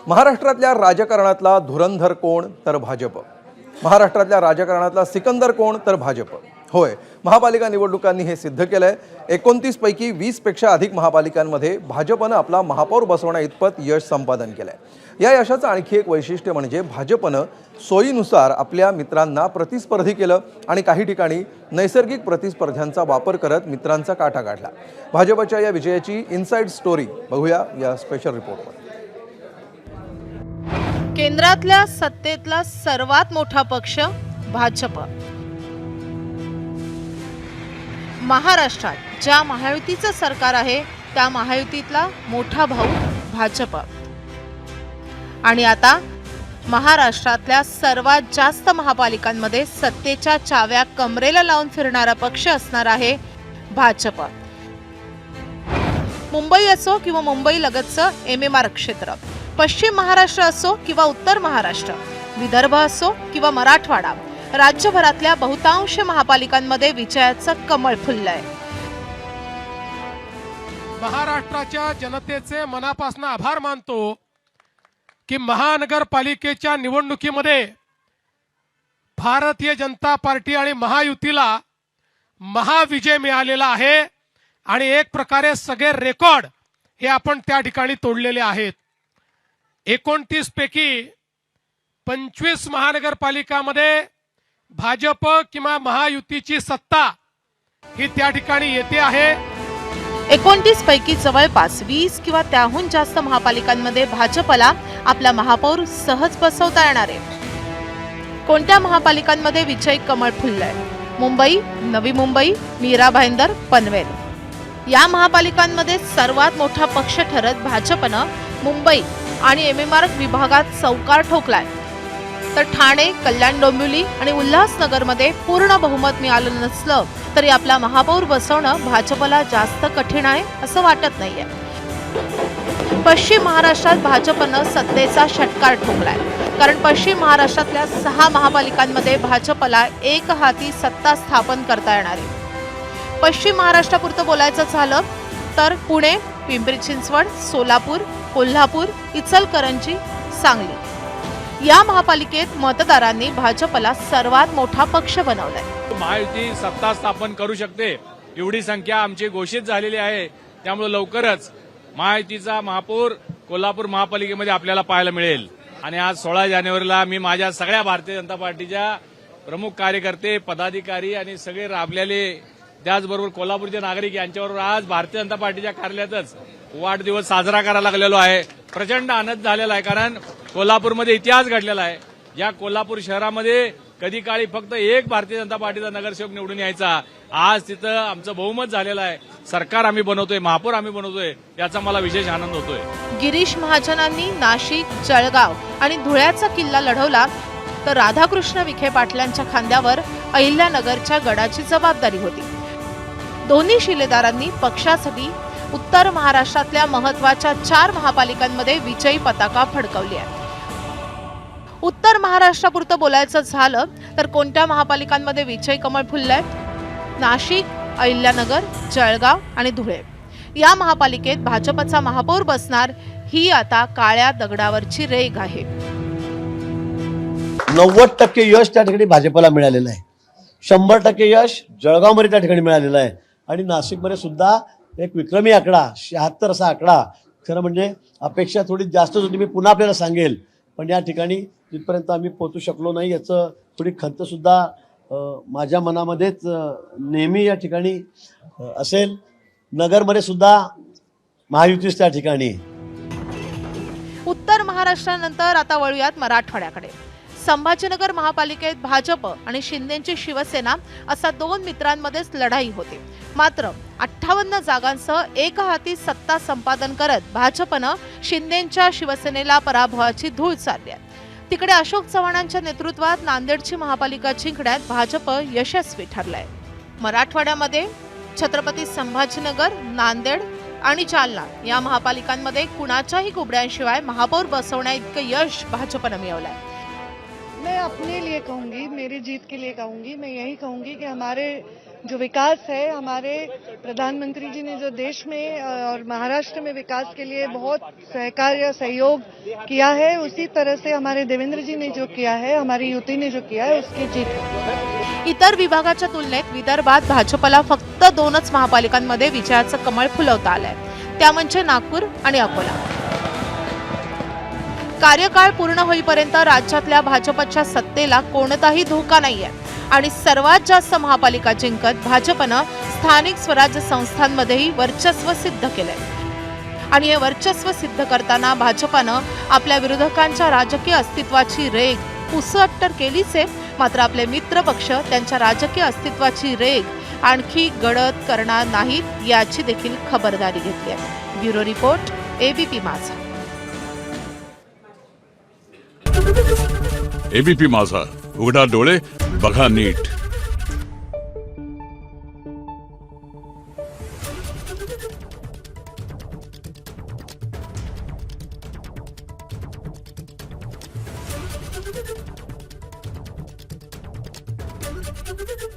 महाराष्ट्रातल्या राजकारणातला धुरंधर कोण तर भाजप. महाराष्ट्रातल्या राजकारणातला सिकंदर कोण तर भाजप. होय, महापालिका निवडणुकांनी हे सिद्ध केलंय. 29 पैकी 20 पेक्षा अधिक महापालिकांमध्ये भाजपनं आपला महापौर बसवण्या इतपत यश संपादन केलंय. या यशाचं आणखी एक वैशिष्ट्य म्हणजे भाजपनं सोयीनुसार आपल्या मित्रांना प्रतिस्पर्धी केलं आणि काही ठिकाणी नैसर्गिक प्रतिस्पर्ध्यांचा वापर करत मित्रांचा काटा काढला. भाजपच्या या विजयाची इनसाइड स्टोरी बघूया या स्पेशल रिपोर्टवर. केंद्रातल्या सत्तेतला सर्वात मोठा पक्ष भाजप. महाराष्ट्रात ज्या महायुतीचं सरकार आहे त्या महायुतीतला मोठा भाऊ भाजप. आणि आता महाराष्ट्रातल्या सर्वात जास्त महापालिकांमध्ये सत्तेच्या चाव्या कमरेला लावून फिरणारा पक्ष असणार आहे भाजप. मुंबई असो किंवा मुंबई लगतचं MMR क्षेत्र, पश्चिम महाराष्ट्र असो किंवा उत्तर महाराष्ट्र, विदर्भ असो किंवा मराठवाडा, राज्यभरातल्या बहुतांश महापालिकांमध्ये विजयाचं कमळ फुललंय. महाराष्ट्राच्या जनतेचे मनापासून आभार मानतो की महानगरपालिकेच्या निवडणुकीमध्ये भारतीय जनता पार्टी आणि महायुतीला महाविजय मिळालेला आहे आणि एक प्रकारे सगळे रेकॉर्ड हे आपण त्या ठिकाणी तोडलेले आहेत. 29 पैकी 25 महानगरपालिकामध्ये भाजप किंवा महायुतीची सत्ता ही त्या ठिकाणी येते आहे. 29 पैकी जवळपास 20 किंवा त्याहून जास्त महापालिकांमध्ये भाजपला आपला महापौर सहज बसवता येणार आहे. कोणत्या महापालिकांमध्ये विजय कमळ फुललंय? मुंबई, नवी मुंबई, मीरा भाईंदर, पनवेल या महापालिकांमध्ये सर्वात मोठा पक्ष ठरत भाजपनं मुंबई आणि MMR विभागात चौकार ठोकलाय. तर ठाणे, कल्याण डोंबिवली आणि उल्हासनगरमध्ये पूर्ण बहुमत मिळालं नसलं तरी आपला महापौर बसवणं भाजपला जास्त कठीण आहे असं वाटत नाहीये. पश्चिम महाराष्ट्रात भाजपनं सत्तेचा षटकार ठोकलाय, कारण पश्चिम महाराष्ट्रातल्या 6 महापालिकांमध्ये भाजपला एक हाती सत्ता स्थापन करता येणार आहे. पश्चिम महाराष्ट्रापुरतं बोलायचं झालं तर पुणे, पिंपरी चिंचवड, सोलापूर, कोल्हापूर, इचलकरंजी, सांगली या महापालिकेत मतदारांनी भाजपला सर्वात मोठा पक्ष बनवलाय. महायुती सत्ता स्थापन करू शकते एवढी संख्या आमची घोषित झालेली आहे. त्यामुळे लवकरच महायुतीचा महापौर कोल्हापूर महापालिकेमध्ये आपल्याला पाहायला मिळेल. आणि आज 16 जानेवारीला मी माझ्या सगळ्या भारतीय जनता पार्टीच्या प्रमुख कार्यकर्ते, पदाधिकारी आणि सगळे राबलेले, त्याचबरोबर कोल्हापूरचे नागरिक यांच्याबरोबर आज भारतीय जनता पार्टीच्या कार्यालयातच वाढदिवस साजरा करायला लागलेलो आहे. प्रचंड आनंद झालेला आहे, कारण कोल्हापूरमध्ये इतिहास घडलेला आहे. या कोल्हापूर शहरामध्ये कधी काळी फक्त एक भारतीय जनता पार्टीचा नगरसेवक निवडून यायचा, आज तिथं आमचं बहुमत झालेलं आहे. सरकार आम्ही बनवतोय, महापौर आम्ही बनवतोय, याचा मला विशेष आनंद होतोय. गिरीश महाजनांनी नाशिक, जळगाव आणि धुळ्याचा किल्ला लढवला तर राधाकृष्ण विखे पाटलांच्या खांद्यावर अहिल्यानगरच्या गडाची जबाबदारी होती. दोन्ही शिलेदारांनी पक्षासाठी उत्तर महाराष्ट्रातल्या महत्वाच्या 4 महापालिकांमध्ये विजयी पताका फडकवली आहे. उत्तर महाराष्ट्रापुरतं बोलायचं झालं तर कोणत्या महापालिकांमध्ये विजय कमळ फुललंय? नाशिक, अहिल्यानगर, जळगाव आणि धुळे या महापालिकेत भाजपचा महापौर बसणार ही आता काळ्या दगडावरची रेघ आहे. 90% यश त्या ठिकाणी भाजपला मिळालेलं आहे. 100% यश जळगावमध्ये त्या ठिकाणी मिळालेलं आहे. आणि नाशिकमध्ये सुद्धा एक विक्रमी आकडा 76 असा आकडा. खरं म्हणजे अपेक्षा थोडी जास्तच होती, मी पुन्हा आपल्याला सांगेल, पण या ठिकाणी जिथपर्यंत आम्ही पोहोचू शकलो नाही याचं थोडी खंतसुद्धा माझ्या मनामध्येच नेहमी या ठिकाणी असेल. नगरमध्ये सुद्धा महायुतीच त्या ठिकाणी. उत्तर महाराष्ट्रानंतर आता वळूयात मराठवाड्याकडे. संभाजीनगर महापालिकेत भाजप आणि शिंदेची शिवसेना असा 2 मित्रांमध्येच लढाई होती. मात्र 58 जागांसह एक हाती सत्ता संपादन करत भाजपनं शिंदेच्या शिवसेनेला पराभवाची धूळ चारली आहे. तिकडे अशोक चव्हाणांच्या नेतृत्वात नांदेडची महापालिका जिंकण्यात भाजप यशस्वी ठरलाय. मराठवाड्यामध्ये छत्रपती संभाजीनगर, नांदेड आणि जालना या महापालिकांमध्ये कुणाच्याही कुबड्यांशिवाय महापौर बसवण्या इतकं यश भाजपनं मिळवलंय. मैं अपने लिए कहूँगी, मेरी जीत के लिए कहूँगी, मैं यही कहूँगी कि हमारे जो विकास है, हमारे प्रधानमंत्री जी ने जो देश में और महाराष्ट्र में विकास के लिए बहुत सहकार्य सहयोग किया है, उसी तरह से हमारे देवेंद्र जी ने जो किया है, हमारी युति ने जो किया है, उसकी जीत है। इतर विभागाच्या तुलनेत विदर्भात भाजपला फक्त 2च महापालिकांमध्ये विजयाचं कमळ फुलवता आलंय, त्या म्हणजे नागपूर आणि अकोला. कार्यकाळ पूर्ण होईपर्यंत राज्यातल्या भाजपच्या सत्तेला कोणताही धोका नाहीये आणि सर्वात जास्त महापालिका जिंकत भाजपनं स्थानिक स्वराज्य संस्थांमध्येही वर्चस्व सिद्ध केलंय. आणि हे वर्चस्व सिद्ध करताना भाजपनं आपल्या विरोधकांच्या राजकीय अस्तित्वाची रेघ पुसट तर केलीच आहे, मात्र आपले मित्र पक्ष त्यांच्या राजकीय अस्तित्वाची रेघ आणखी गडद करणार नाहीत याची देखील खबरदारी घेतली आहे. ब्युरो रिपोर्ट, एबीपी माझा. एबीपी माझा, उघडा डोळे बघा नीट. Thank you.